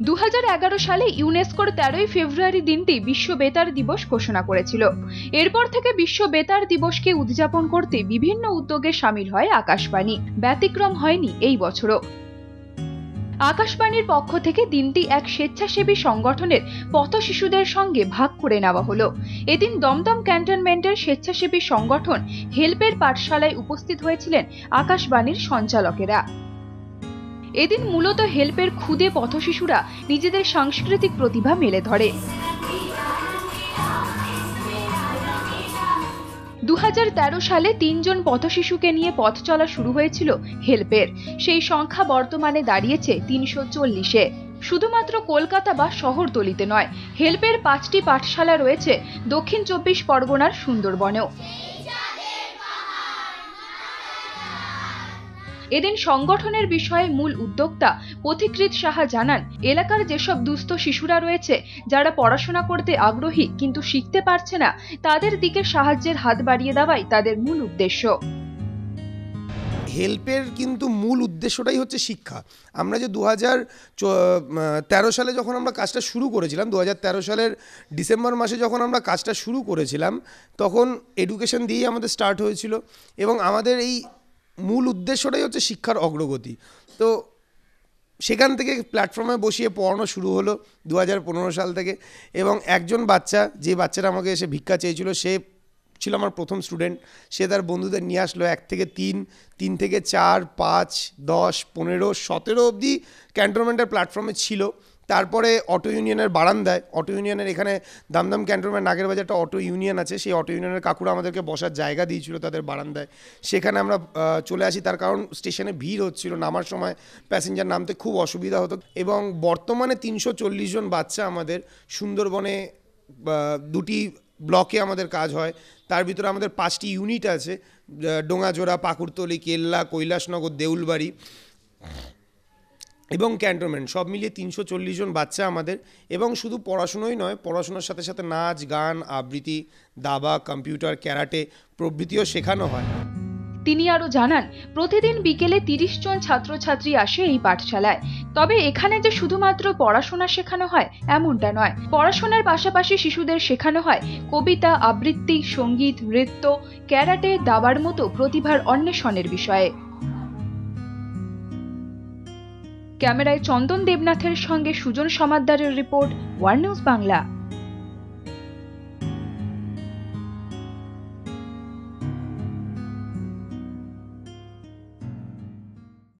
2011 সালে ইউনেস্কোর 13ই ফেব্রুয়ারি দিনটি বিশ্ব বেতার দিবস ঘোষণা করেছিল। এরপর থেকে বিশ্ব বেতার দিবসকে উদযাপন করতে বিভিন্ন উদ্যোগে সামিল হয় আকাশবাণী। ব্যতিক্রম হয়নি এই বছরও। আকাশবাণীর পক্ষ থেকে দিনটি এক স্বেচ্ছাসেবী সংগঠনের পথ শিশুদের সঙ্গে ভাগ করে নেওয়া হলো। এদিন দমদম ক্যান্টনমেন্টের স্বেচ্ছাসেবী সংগঠন হেল্পের পাঠশালায় উপস্থিত হয়েছিলেন আকাশবাণীর সঞ্চালকেরা। এদিন মূলত হেল্পের খুদে পথশিশুরা নিজেদের সাংস্কৃতিক প্রতিভা মেলে ধরে। 2013 সালে 3 জন পথশিশুকে নিয়ে পথ চলা শুরু হয়েছিল হেল্পের। সেই সংখ্যা বর্তমানে দাঁড়িয়েছে 340-এ। শুধুমাত্র কলকাতা বা শহরতলিতে নয়, হেল্পের 5টি পাঠশালা রয়েছে দক্ষিণ 24 পরগনার সুন্দরবনেও। এদিন সংগঠনের বিষয়ে মূল উদ্যোক্তা পথিকৃৎ সাহা জানান, এলাকার যেসব দুস্থ শিশুরা রয়েছে যারা পড়াশোনা করতে আগ্রহী কিন্তু শিখতে পারছে না, তাদের দিকে সাহায্যের হাত বাড়িয়ে দেওয়াই তাদের মূল উদ্দেশ্য। হেল্পের কিন্তু মূল উদ্দেশ্যটাই হচ্ছে শিক্ষা। আমরা যে 2013 সালে যখন আমরা কাজটা শুরু করেছিলাম, 2013 সালের ডিসেম্বর মাসে যখন আমরা কাজটা শুরু করেছিলাম, তখন এডুকেশন দিয়েই আমাদের স্টার্ট হয়েছিল এবং আমাদের এই মূল উদ্দেশ্যটাই হচ্ছে শিক্ষার অগ্রগতি। তো সেখান থেকে প্ল্যাটফর্মে বসিয়ে পড়ানো শুরু হলো 2015 সাল থেকে। এবং একজন বাচ্চা, যে বাচ্চাটা আমাকে এসে ভিক্ষা চেয়েছিল, সে ছিল আমার প্রথম স্টুডেন্ট। সে তার বন্ধুদের নিয়ে আসলো 1 থেকে 3, 3 থেকে 4, 5, 10, 15, 17 অবধি ক্যান্টনমেন্টের প্ল্যাটফর্মে ছিল। তারপরে অটো ইউনিয়নের বারান্দায়, অটো ইউনিয়নের এখানে দমদম ক্যান্টনমেন্ট নাগেরবাজার একটা অটো ইউনিয়ন আছে, সেই অটো ইউনিয়নের কাকুরা আমাদেরকে বসার জায়গা দিয়েছিল তাদের বারান্দায়। সেখানে আমরা চলে আসি, তার কারণ স্টেশনে ভিড় হচ্ছিল, নামার সময় প্যাসেঞ্জার নামতে খুব অসুবিধা হতো। এবং বর্তমানে 340 জন বাচ্চা আমাদের সুন্দরবনে 2টি ব্লকে আমাদের কাজ হয়। তার ভিতরে আমাদের 5টি ইউনিট আছে, ডোঙাজোড়া, পাকুড়তলি, কেল্লা, কৈলাসনগর, দেউলবাড়ি এবং ক্যান্টনমেন্ট, সব মিলিয়ে 340 জন বাচ্চা আমাদের। এবং শুধু পড়াশুনোই নয়, পড়াশোনার সাথে সাথে নাচ, গান, আবৃত্তি, দাবা, কম্পিউটার, ক্যারাটে প্রভৃতিও শেখানো হয়। তিনি আরো জানান, প্রতিদিন বিকেলে 30 জন ছাত্রছাত্রী আসে এই পাঠশালায়। তবে এখানে যে শুধুমাত্র পড়াশোনা শেখানো হয় এমনটা নয়, পড়াশোনার পাশাপাশি শিশুদের শেখানো হয় কবিতা, আবৃত্তি, সঙ্গীত, নৃত্য, ক্যারাটে, দাবার মতো প্রতিভার অন্বেষণের বিষয়ে। ক্যামেরায় চন্দন দেবনাথের সঙ্গে সুজন সমাদ্দারের রিপোর্ট, ওয়ান নিউজ বাংলা।